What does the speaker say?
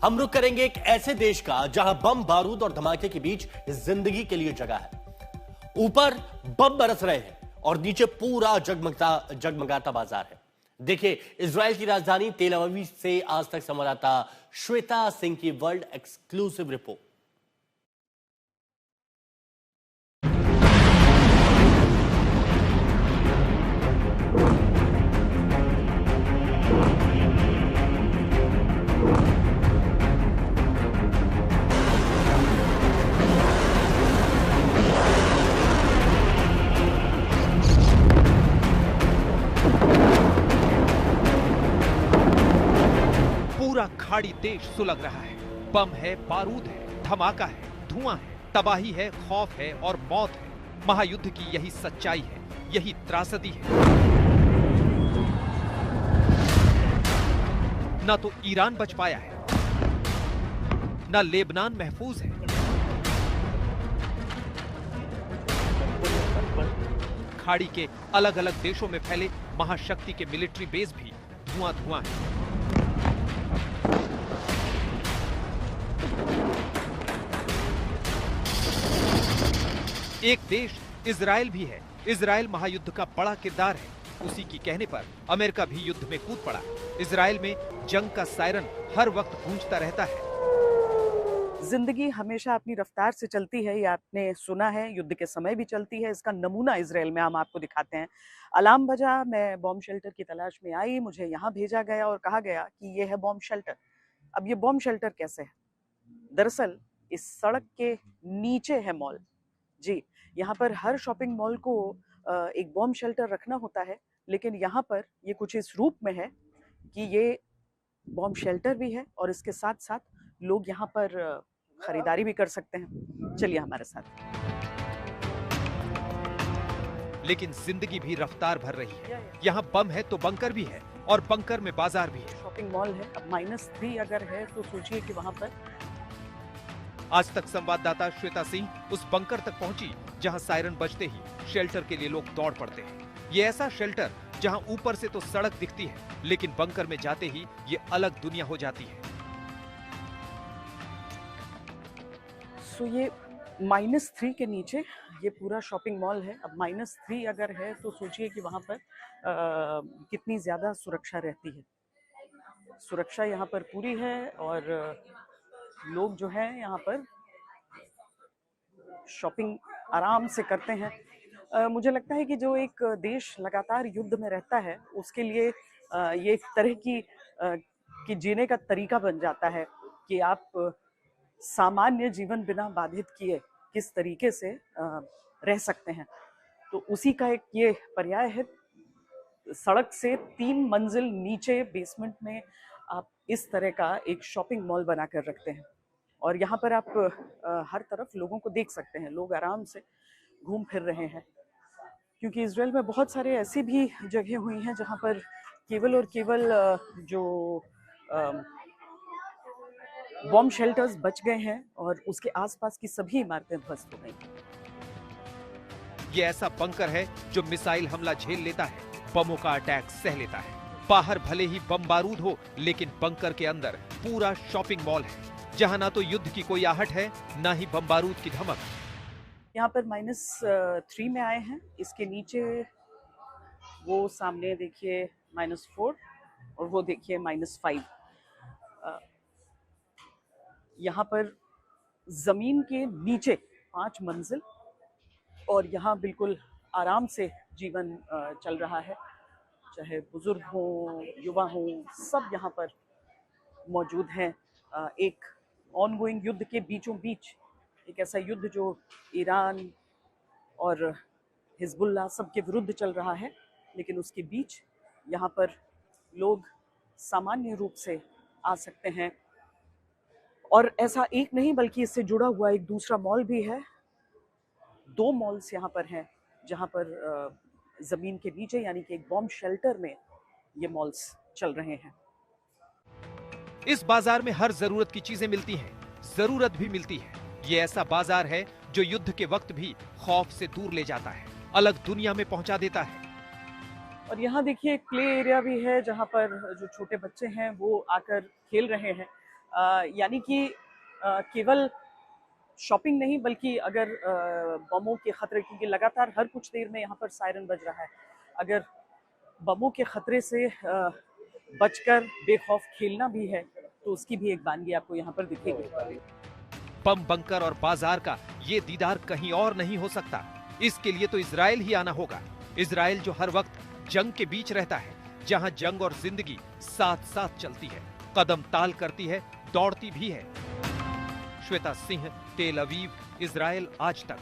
हम रुख करेंगे एक ऐसे देश का जहां बम बारूद और धमाके के बीच जिंदगी के लिए जगह है। ऊपर बम बरस रहे हैं और नीचे पूरा जगमगाता बाजार है। देखिए इजराइल की राजधानी तेल अवीव से आज तक संवाददाता श्वेता सिंह की वर्ल्ड एक्सक्लूसिव रिपोर्ट। पूरा खाड़ी देश सुलग रहा है। बम है, बारूद है, धमाका है, धुआं है, तबाही है, खौफ है और मौत है। महायुद्ध की यही सच्चाई है, यही त्रासदी है। ना तो ईरान बच पाया है, ना लेबनान महफूज है। खाड़ी के अलग अलग देशों में फैले महाशक्ति के मिलिट्री बेस भी धुआं धुआं है। एक देश इजराइल भी है। इजराइल महायुद्ध का बड़ा किरदार है। उसी की कहने पर अमेरिका भी युद्ध में कूद पड़ा। इजराइल में जंग का सायरन हर वक्त गूंजता रहता है। जिंदगी हमेशा अपनी रफ्तार से चलती है, ये आपने सुना है, युद्ध के समय भी चलती है। इसका नमूना इजराइल में हम आपको दिखाते हैं। अलार्म बजा, मैं बॉम्ब शेल्टर की तलाश में आई, मुझे यहाँ भेजा गया और कहा गया कि ये है बॉम्ब शेल्टर। अब ये बॉम्ब शेल्टर कैसे है? दरअसल इस सड़क के नीचे है मॉल। जी, यहाँ पर हर शॉपिंग मॉल को एक बॉम्ब शेल्टर रखना होता है, लेकिन यहाँ पर ये कुछ इस रूप में है कि ये बॉम्ब शेल्टर भी है और इसके साथ साथ लोग यहाँ पर खरीदारी भी कर सकते हैं। चलिए हमारे साथ। लेकिन जिंदगी भी रफ्तार भर रही है। यहाँ बम है तो बंकर भी है और बंकर में बाजार भी है। शॉपिंग मॉल है, अब -3 अगर है तो सोचिए कि वहाँ पर। आज तक संवाददाता श्वेता सिंह उस बंकर तक पहुंची जहां सायरन बजते ही शेल्टर के लिए लोग दौड़ पड़ते हैं। ये ऐसा शेल्टर जहां ऊपर से तो सड़क दिखती है, लेकिन बंकर में जाते ही ये अलग दुनिया हो जाती है। सो ये -3 के नीचे ये पूरा शॉपिंग मॉल है। अब -3 अगर है तो सोचिए कि वहाँ पर कितनी ज्यादा सुरक्षा रहती है। सुरक्षा यहाँ पर पूरी है और लोग जो हैं यहाँ पर शॉपिंग आराम से करते हैं। मुझे लगता है कि जो एक देश लगातार युद्ध में रहता है उसके लिए ये एक तरह की जीने का तरीका बन जाता है कि आप सामान्य जीवन बिना बाधित किए किस तरीके से रह सकते हैं। तो उसी का एक ये पर्याय है। सड़क से 3 मंजिल नीचे बेसमेंट में आप इस तरह का एक शॉपिंग मॉल बनाकर रखते हैं और यहाँ पर आप हर तरफ लोगों को देख सकते हैं। लोग आराम से घूम फिर रहे हैं, क्योंकि इजराइल में बहुत सारे ऐसी भी जगह हुई हैं जहाँ पर केवल और केवल जो बॉम्ब शेल्टर्स बच गए हैं और उसके आसपास की सभी इमारतें ध्वस्त हो गई। ये ऐसा बंकर है जो मिसाइल हमला झेल लेता है, बमों का अटैक सह लेता है। बाहर भले ही बम बारूद हो, लेकिन बंकर के अंदर पूरा शॉपिंग मॉल है, जहां ना तो युद्ध की कोई आहट है, ना ही बम बारूद की धमक। यहाँ पर -3 में आए हैं। इसके नीचे वो सामने देखिए -4 और वो देखिए -5। यहाँ पर जमीन के नीचे 5 मंजिल और यहाँ बिल्कुल आराम से जीवन चल रहा है। चाहे बुजुर्ग हों, युवा हों, सब यहाँ पर मौजूद हैं। एक ऑनगोइंग युद्ध के बीचों बीच, एक ऐसा युद्ध जो ईरान और हिजबुल्लाह सबके विरुद्ध चल रहा है, लेकिन उसके बीच यहाँ पर लोग सामान्य रूप से आ सकते हैं। और ऐसा एक नहीं बल्कि इससे जुड़ा हुआ एक दूसरा मॉल भी है। 2 मॉल्स यहाँ पर हैं जहाँ पर जमीन के नीचे यानी कि एक बॉम्ब शेल्टर में ये मॉल्स चल रहे हैं। इस बाजार में हर जरूरत की चीजें मिलती हैं, जरूरत भी मिलती है। ये ऐसा बाजार है जो युद्ध के वक्त भी खौफ से दूर ले जाता है, अलग दुनिया में पहुंचा देता है। और यहाँ देखिए एक प्ले एरिया भी है जहाँ पर जो छोटे बच्चे हैं वो आकर खेल रहे हैं। यानी कि केवल शॉपिंग नहीं बल्कि अगर बमों के खतरे, क्योंकि लगातार हर कुछ देर में यहाँ पर सायरन बज रहा है, अगर बमों के खतरे से बचकर बेखौफ खेलना भी है तो उसकी भी एक वानगी आपको यहाँ पर दिखेगी। बम बंकर और बाजार का ये दीदार कहीं और नहीं हो सकता। इसके लिए तो इजराइल ही आना होगा। इजराइल जो हर वक्त जंग के बीच रहता है, जहां जंग और जिंदगी साथ साथ चलती है, कदम ताल करती है, दौड़ती भी है। श्वेता सिंह, तेल अवीव, इजराइल आज तक।